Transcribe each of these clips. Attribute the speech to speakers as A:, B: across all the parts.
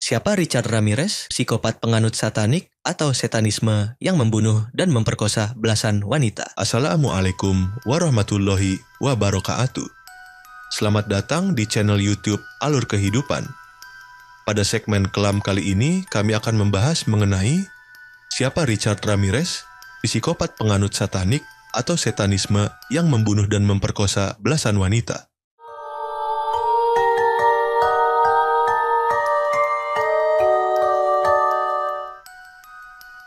A: Siapa Richard Ramirez, psikopat penganut satanik atau setanisme yang membunuh dan memperkosa belasan wanita?
B: Assalamualaikum warahmatullahi wabarakatuh. Selamat datang di channel YouTube Alur Kehidupan. Pada segmen kelam kali ini, kami akan membahas mengenai siapa Richard Ramirez, psikopat penganut satanik atau setanisme yang membunuh dan memperkosa belasan wanita.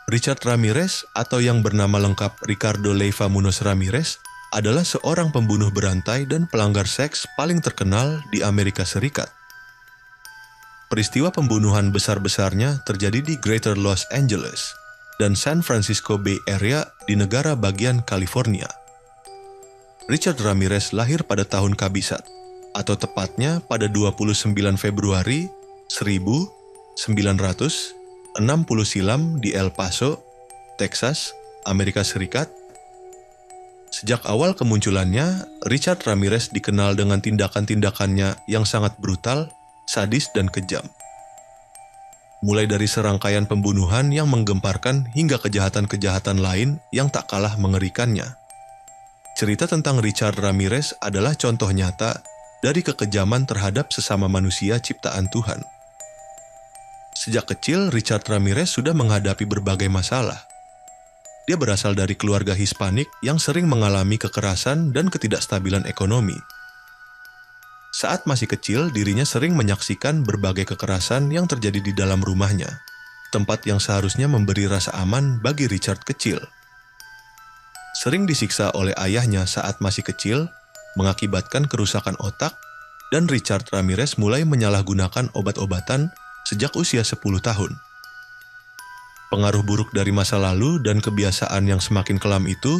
B: Richard Ramirez atau yang bernama lengkap Ricardo Leiva Munoz Ramirez adalah seorang pembunuh berantai dan pelanggar seks paling terkenal di Amerika Serikat. Peristiwa pembunuhan besar-besarnya terjadi di Greater Los Angeles dan San Francisco Bay Area di negara bagian California. Richard Ramirez lahir pada tahun Kabisat, atau tepatnya pada 29 Februari 1960 silam di El Paso, Texas, Amerika Serikat. Sejak awal kemunculannya, Richard Ramirez dikenal dengan tindakan-tindakannya yang sangat brutal, sadis, dan kejam. Mulai dari serangkaian pembunuhan yang menggemparkan hingga kejahatan-kejahatan lain yang tak kalah mengerikannya. Cerita tentang Richard Ramirez adalah contoh nyata dari kekejaman terhadap sesama manusia ciptaan Tuhan. Sejak kecil, Richard Ramirez sudah menghadapi berbagai masalah. Dia berasal dari keluarga Hispanik yang sering mengalami kekerasan dan ketidakstabilan ekonomi. Saat masih kecil, dirinya sering menyaksikan berbagai kekerasan yang terjadi di dalam rumahnya, tempat yang seharusnya memberi rasa aman bagi Richard kecil. Sering disiksa oleh ayahnya saat masih kecil, mengakibatkan kerusakan otak, dan Richard Ramirez mulai menyalahgunakan obat-obatan sejak usia 10 tahun. Pengaruh buruk dari masa lalu dan kebiasaan yang semakin kelam itu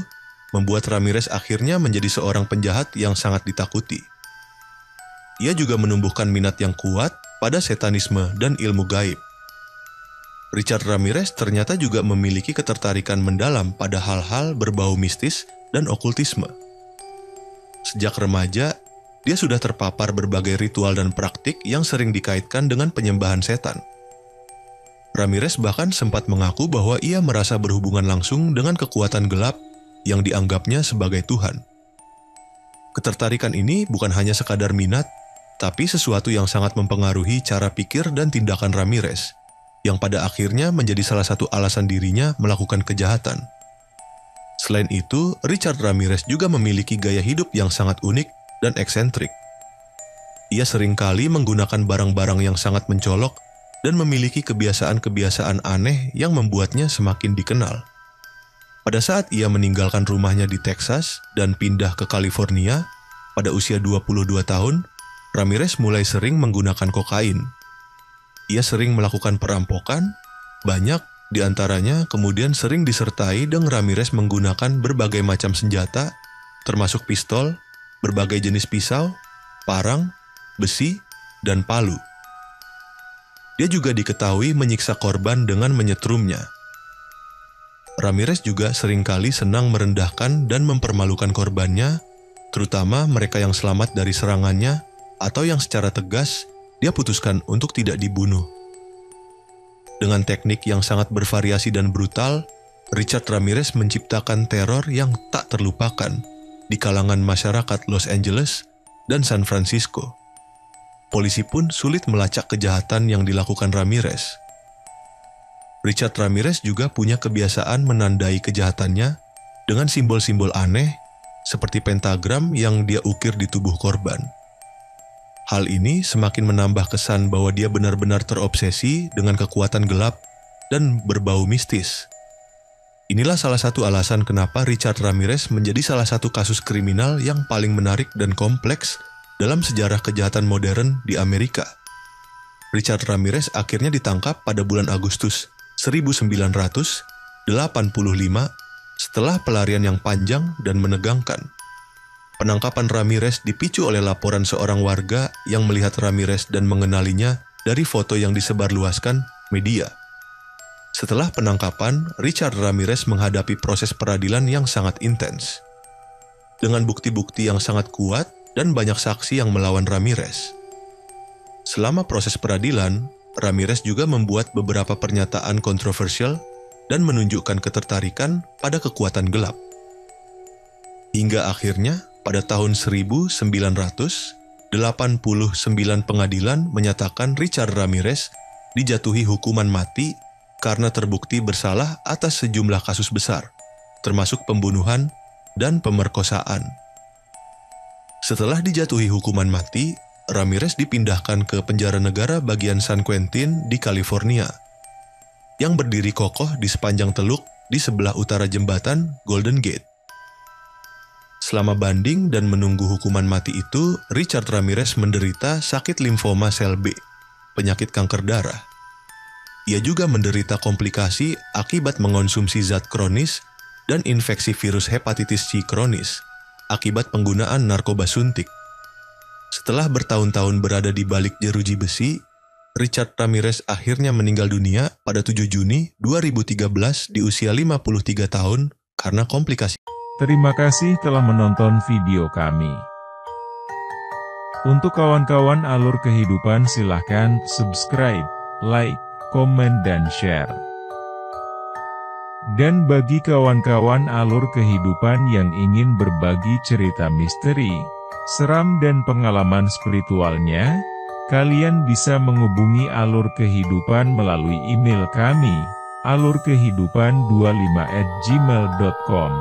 B: membuat Ramirez akhirnya menjadi seorang penjahat yang sangat ditakuti. Ia juga menumbuhkan minat yang kuat pada setanisme dan ilmu gaib. Richard Ramirez ternyata juga memiliki ketertarikan mendalam pada hal-hal berbau mistis dan okultisme. Sejak remaja, dia sudah terpapar berbagai ritual dan praktik yang sering dikaitkan dengan penyembahan setan. Ramirez bahkan sempat mengaku bahwa ia merasa berhubungan langsung dengan kekuatan gelap yang dianggapnya sebagai Tuhan. Ketertarikan ini bukan hanya sekadar minat, tapi sesuatu yang sangat mempengaruhi cara pikir dan tindakan Ramirez, yang pada akhirnya menjadi salah satu alasan dirinya melakukan kejahatan. Selain itu, Richard Ramirez juga memiliki gaya hidup yang sangat unik dan eksentrik. Ia seringkali menggunakan barang-barang yang sangat mencolok dan memiliki kebiasaan-kebiasaan aneh yang membuatnya semakin dikenal. Pada saat ia meninggalkan rumahnya di Texas dan pindah ke California pada usia 22 tahun, Ramirez mulai sering menggunakan kokain. Ia sering melakukan perampokan, banyak di antaranya kemudian sering disertai dengan Ramirez menggunakan berbagai macam senjata, termasuk pistol, berbagai jenis pisau, parang, besi, dan palu. Dia juga diketahui menyiksa korban dengan menyetrumnya. Ramirez juga seringkali senang merendahkan dan mempermalukan korbannya, terutama mereka yang selamat dari serangannya atau yang secara tegas dia putuskan untuk tidak dibunuh. Dengan teknik yang sangat bervariasi dan brutal, Richard Ramirez menciptakan teror yang tak terlupakan di kalangan masyarakat Los Angeles dan San Francisco. Polisi pun sulit melacak kejahatan yang dilakukan Ramirez. Richard Ramirez juga punya kebiasaan menandai kejahatannya dengan simbol-simbol aneh seperti pentagram yang dia ukir di tubuh korban. Hal ini semakin menambah kesan bahwa dia benar-benar terobsesi dengan kekuatan gelap dan berbau mistis. Inilah salah satu alasan kenapa Richard Ramirez menjadi salah satu kasus kriminal yang paling menarik dan kompleks dalam sejarah kejahatan modern di Amerika. Richard Ramirez akhirnya ditangkap pada bulan Agustus 1985 setelah pelarian yang panjang dan menegangkan. Penangkapan Ramirez dipicu oleh laporan seorang warga yang melihat Ramirez dan mengenalinya dari foto yang disebarluaskan media. Setelah penangkapan, Richard Ramirez menghadapi proses peradilan yang sangat intens. Dengan bukti-bukti yang sangat kuat dan banyak saksi yang melawan Ramirez. Selama proses peradilan, Ramirez juga membuat beberapa pernyataan kontroversial dan menunjukkan ketertarikan pada kekuatan gelap. Hingga akhirnya, pada tahun 1989 pengadilan menyatakan Richard Ramirez dijatuhi hukuman mati karena terbukti bersalah atas sejumlah kasus besar, termasuk pembunuhan dan pemerkosaan. Setelah dijatuhi hukuman mati, Ramirez dipindahkan ke penjara negara bagian San Quentin di California, yang berdiri kokoh di sepanjang teluk di sebelah utara jembatan Golden Gate. Selama banding dan menunggu hukuman mati itu, Richard Ramirez menderita sakit limfoma sel B, penyakit kanker darah. Ia juga menderita komplikasi akibat mengonsumsi zat kronis dan infeksi virus hepatitis C kronis akibat penggunaan narkoba suntik. Setelah bertahun-tahun berada di balik jeruji besi, Richard Ramirez akhirnya meninggal dunia pada 7 Juni 2013 di usia 53 tahun karena komplikasi.
C: Terima kasih telah menonton video kami. Untuk kawan-kawan alur kehidupan silahkan subscribe, like, komen dan share. Dan bagi kawan-kawan alur kehidupan yang ingin berbagi cerita misteri, seram dan pengalaman spiritualnya, kalian bisa menghubungi alur kehidupan melalui email kami, alurkehidupan25@gmail.com.